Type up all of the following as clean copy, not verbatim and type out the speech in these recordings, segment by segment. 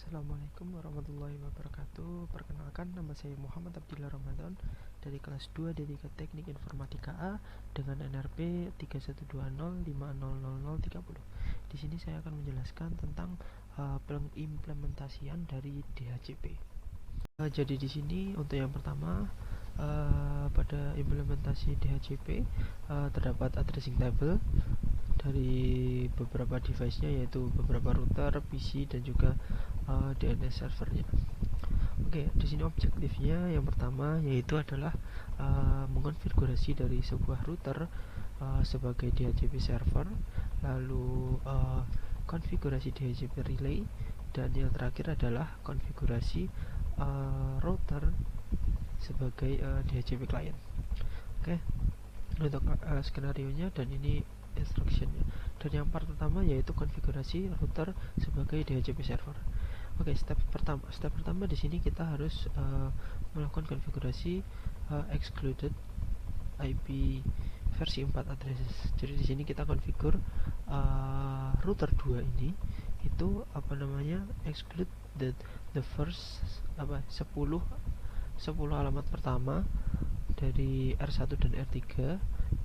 Assalamualaikum warahmatullahi wabarakatuh. Perkenalkan, nama saya Muhammad Abdillah Ramadan dari kelas 2 D3 Teknik Informatika A dengan NRP 3120500030. Di sini saya akan menjelaskan tentang pengimplementasian dari DHCP. Jadi di sini untuk yang pertama, pada implementasi DHCP terdapat addressing table dari beberapa device-nya, yaitu beberapa router, PC, dan juga DNS servernya. Oke, di sini objektifnya yang pertama yaitu adalah mengonfigurasi dari sebuah router sebagai DHCP server, lalu konfigurasi DHCP relay, dan yang terakhir adalah konfigurasi router sebagai DHCP client. Oke, untuk skenario nya dan ini instructionnya. Dan yang part pertama yaitu konfigurasi router sebagai DHCP server. Oke, step pertama di sini kita harus melakukan konfigurasi excluded IP versi 4 addresses. Jadi di sini kita konfigur router 2 ini itu exclude the first 10 alamat pertama dari R1 dan R3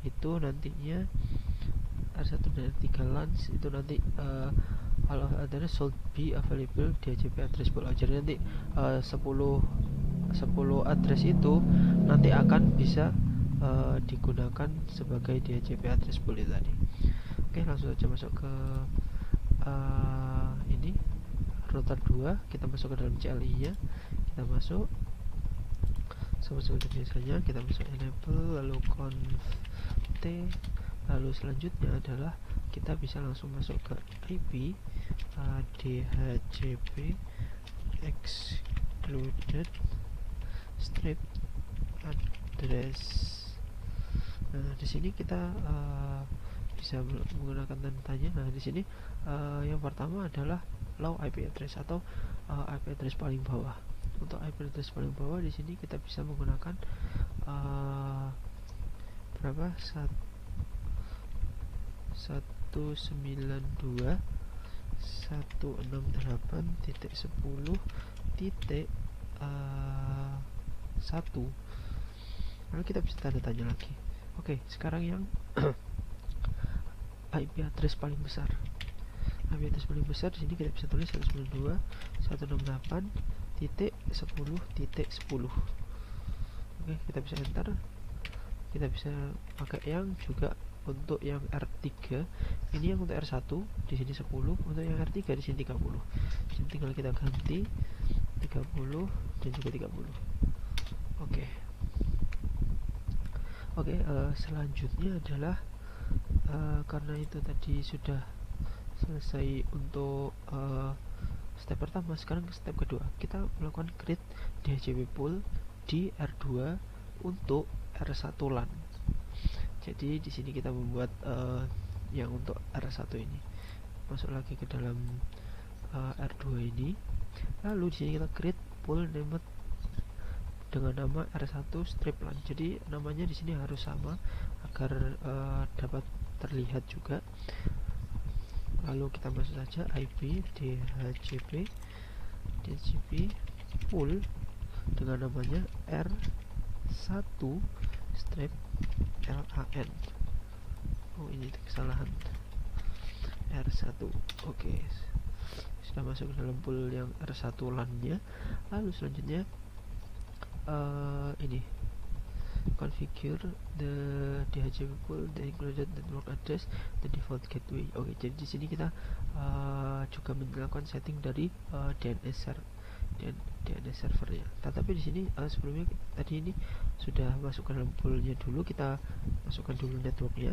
itu nantinya R1 dan R3 LAN itu nanti all of address should be available DHCP address pool. Jadi nanti 10 address itu nanti akan bisa digunakan sebagai DHCP address pool itu tadi. Oke, langsung saja masuk ke ini router 2, kita masuk ke dalam CLI nya, kita masuk seperti biasanya, kita masuk enable, lalu conf t, lalu selanjutnya adalah kita bisa langsung masuk ke IP DHCP excluded strip address. Nah, di sini kita bisa menggunakan tanda tanya. Nah, di sini yang pertama adalah low IP address atau IP address paling bawah. Untuk IP address paling bawah di sini kita bisa menggunakan 192.168.10.1. Lalu kita bisa tanda tanya lagi. Oke, sekarang yang IP address paling besar. IP address paling besar di sini kita bisa tulis 192.168.10.10. Oke, kita bisa enter. Kita bisa pakai yang juga untuk yang R3. Ini yang untuk R1 di sini 10, untuk yang R3 di sini 30. Jadi tinggal kita ganti 30 dan juga 30. Oke, selanjutnya adalah karena itu tadi sudah selesai untuk step pertama, sekarang ke step kedua. Kita melakukan create DHCP pool di R2 untuk R1 LAN. Jadi di sini kita membuat yang untuk R1 ini. Masuk lagi ke dalam R2 ini. Lalu di sini kita create pool named dengan nama R1 strip LAN. Jadi namanya di sini harus sama agar dapat terlihat juga. Lalu kita masuk saja IP DHCP pool dengan namanya R1 strip LAN. Oh, ini kesalahan. R1. Oke. Sudah masuk ke dalam pool yang R1 LAN-nya. Lalu selanjutnya ini configure the DHCP pool, the included network address, the default gateway. Oke, jadi di sini kita juga melakukan setting dari DNS servernya. Tetapi di sini sebelumnya tadi ini sudah masuk ke dalam poolnya dulu. Kita masukkan dulu networknya,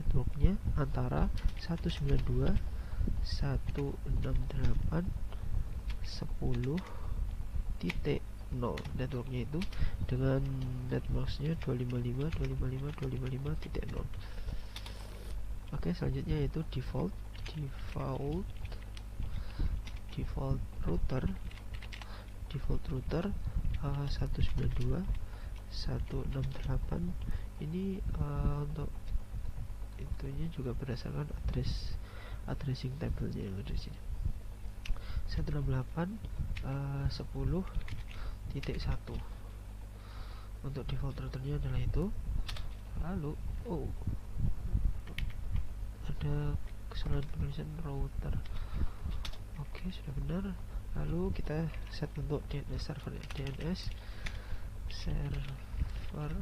networknya antara 192.168.10.0. networknya itu dengan netmasknya 255.255.255.0. Oke, selanjutnya yaitu default router 192.168. ini untuk itunya juga berdasarkan address addressing table-nya yang ada di sini. 168.10.1 untuk default routernya adalah itu. Lalu ada kesalahan penulisan router. Oke, sudah benar. Lalu kita set untuk DNS server, DNS server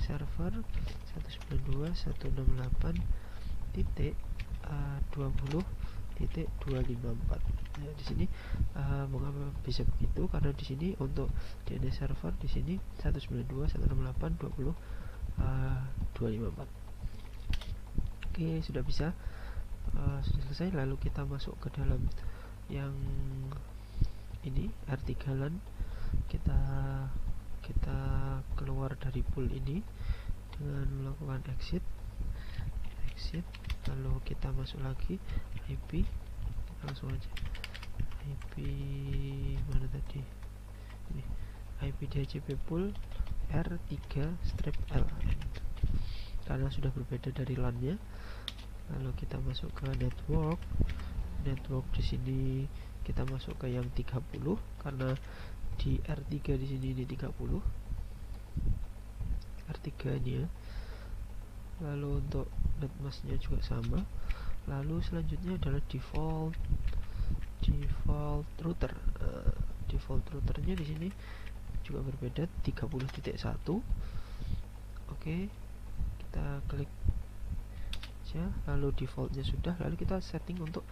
192.168.20.254. Nah, di sini mengapa bisa begitu? Karena di sini untuk DNS server di sini 192.168.20.254. Oke, sudah bisa. Sudah selesai. Lalu kita masuk ke dalam yang ini R3 LAN. Kita keluar dari pool ini dengan melakukan exit, lalu kita masuk lagi IP, langsung aja IP mana tadi ini, IP DHCP pool R3/LAN karena sudah berbeda dari LAN nya. Lalu kita masuk ke network di sini kita masuk ke yang 30 karena di R3 di sini di 30 R3 nya. Lalu untuk netmasknya juga sama. Lalu selanjutnya adalah default router. Default routernya di sini juga berbeda 30.1. Oke, kita klik aja. Lalu defaultnya sudah. Lalu kita setting untuk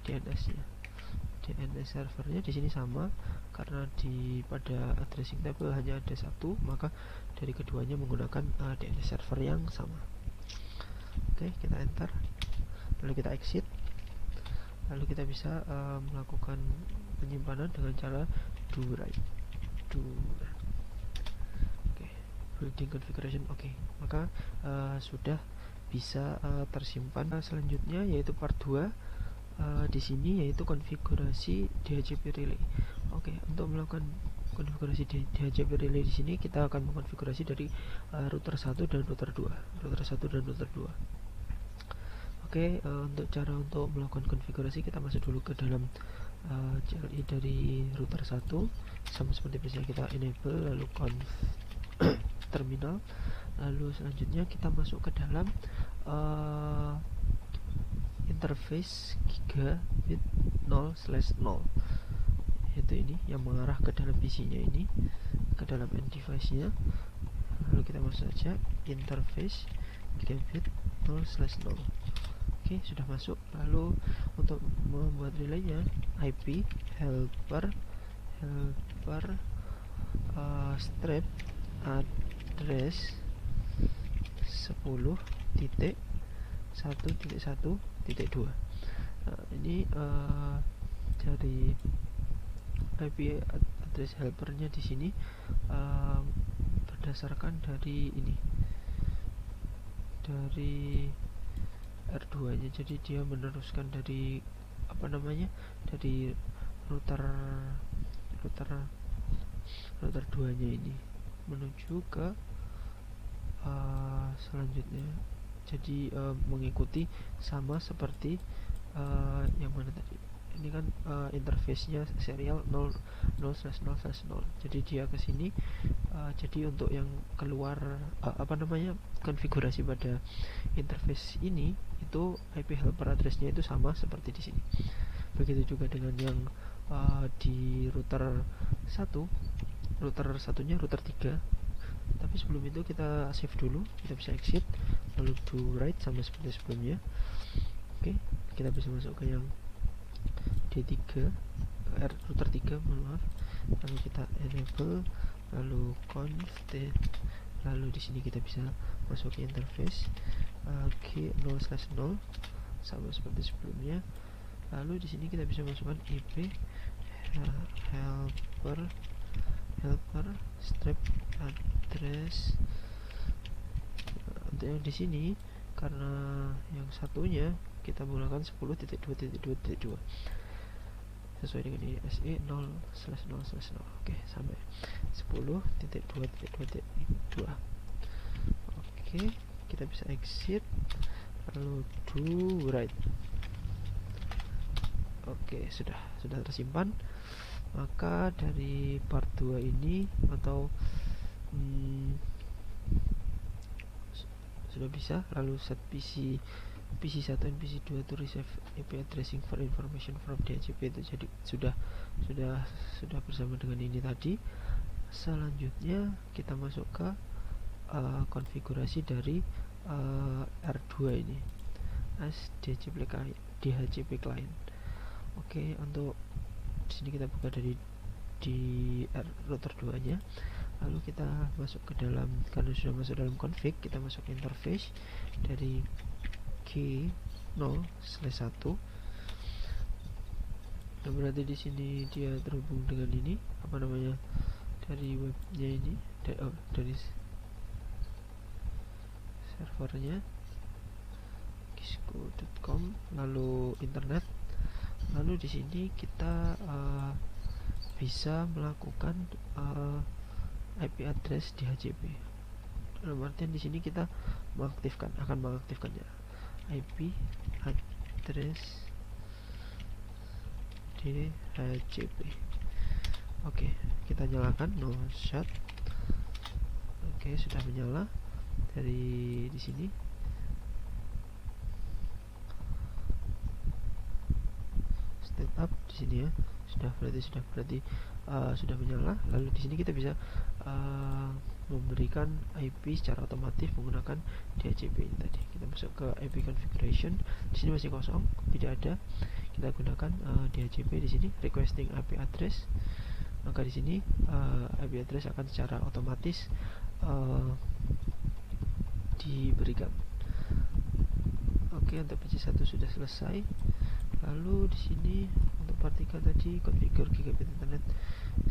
DNS nya. DNS servernya di sini sama karena pada addressing table hanya ada satu, maka dari keduanya menggunakan DNS server yang sama. Oke, kita enter, lalu kita exit, lalu kita bisa melakukan penyimpanan dengan cara do write. Oke, building configuration. Oke, maka sudah bisa tersimpan. Selanjutnya yaitu part 2 di sini yaitu konfigurasi DHCP relay. Oke, untuk melakukan konfigurasi DHCP relay di sini kita akan mengkonfigurasi dari router 1 dan router 2. Oke, untuk cara untuk melakukan konfigurasi kita masuk dulu ke dalam CLI dari router 1 sama seperti biasa, kita enable lalu conf terminal. Lalu selanjutnya kita masuk ke dalam interface gigabit 0/0, yaitu ini yang mengarah ke dalam PC nya ini, ke dalam end device nya. Lalu kita masuk saja interface gigabit 0/0. Oke, sudah masuk. Lalu untuk membuat relaynya IP helper strip address 10.1.1.2. Ini dari IP address helpernya di sini berdasarkan dari ini, dari R2 nya, jadi dia meneruskan dari dari router 2 nya ini menuju ke selanjutnya. Jadi mengikuti sama seperti yang mana tadi. Ini kan interface-nya serial 0/0/0. Jadi dia ke sini. Jadi untuk yang keluar konfigurasi pada interface ini itu IP helper address-nya itu sama seperti di sini. Begitu juga dengan yang di router 1. Router satunya router 3. Tapi sebelum itu kita save dulu, kita bisa exit lalu do write sama seperti sebelumnya. Oke, kita bisa masuk ke yang D3 router 3, maaf. Lalu kita enable lalu conf lalu di sini kita bisa masuk ke interface G0/0 sama seperti sebelumnya. Lalu di sini kita bisa masukkan IP helper strip address. Untuk yang di sini karena yang satunya kita menggunakan 10.2.2.2 sesuai dengan ini SE 0/0/0. Oke, sampai 10.2.2.2. Oke, kita bisa exit lalu do write. Oke, sudah tersimpan. Maka dari part 2 ini atau sudah bisa lalu set PC1 dan PC2 to receive IP addressing for information from DHCP. Itu jadi sudah bersama dengan ini tadi. Selanjutnya kita masuk ke konfigurasi dari R2 ini as DHCP client. Oke, untuk di sini kita buka dari di router 2 nya, lalu kita masuk ke dalam, karena sudah masuk dalam config, kita masuk ke interface dari K0/1. Nah, berarti di sini dia terhubung dengan ini apa namanya, dari webnya ini, dari servernya kisco.com, lalu internet. Lalu di sini kita bisa melakukan IP address DHCP. Dalam artian di sini kita akan mengaktifkannya, IP address DHCP. Oke, kita nyalakan no shut. Oke, sudah menyala dari di sini. Up di sini ya, sudah menyala. Lalu di sini kita bisa memberikan IP secara otomatis menggunakan DHCP ini tadi. Kita masuk ke IP configuration, di sini masih kosong, tidak ada. Kita gunakan DHCP di sini, requesting IP address. Maka di sini IP address akan secara otomatis diberikan. Oke, untuk PC1 sudah selesai. Lalu di sini untuk part 3 tadi configure gigabit internet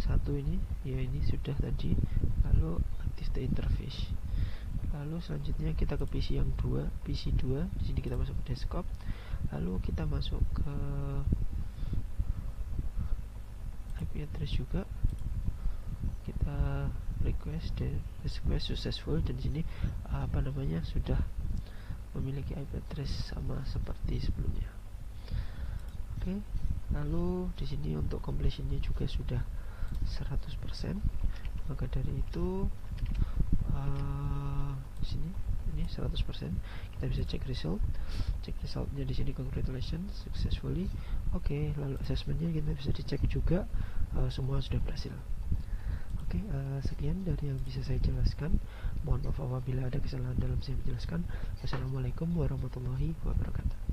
1 ini, ya ini sudah tadi. Lalu active the interface. Lalu selanjutnya kita ke PC yang PC2. Di sini kita masuk ke desktop. Lalu kita masuk ke IP address juga. Kita request successful, dan di sini sudah memiliki IP address sama seperti sebelumnya. Oke, lalu di sini untuk completionnya juga sudah 100%. Maka dari itu di sini ini 100%. Kita bisa cek resultnya di sini, congratulations successfully. Oke, lalu assessmentnya kita bisa dicek juga, semua sudah berhasil. Oke, sekian dari yang bisa saya jelaskan. Mohon maaf apabila ada kesalahan dalam saya menjelaskan. Wassalamualaikum warahmatullahi wabarakatuh.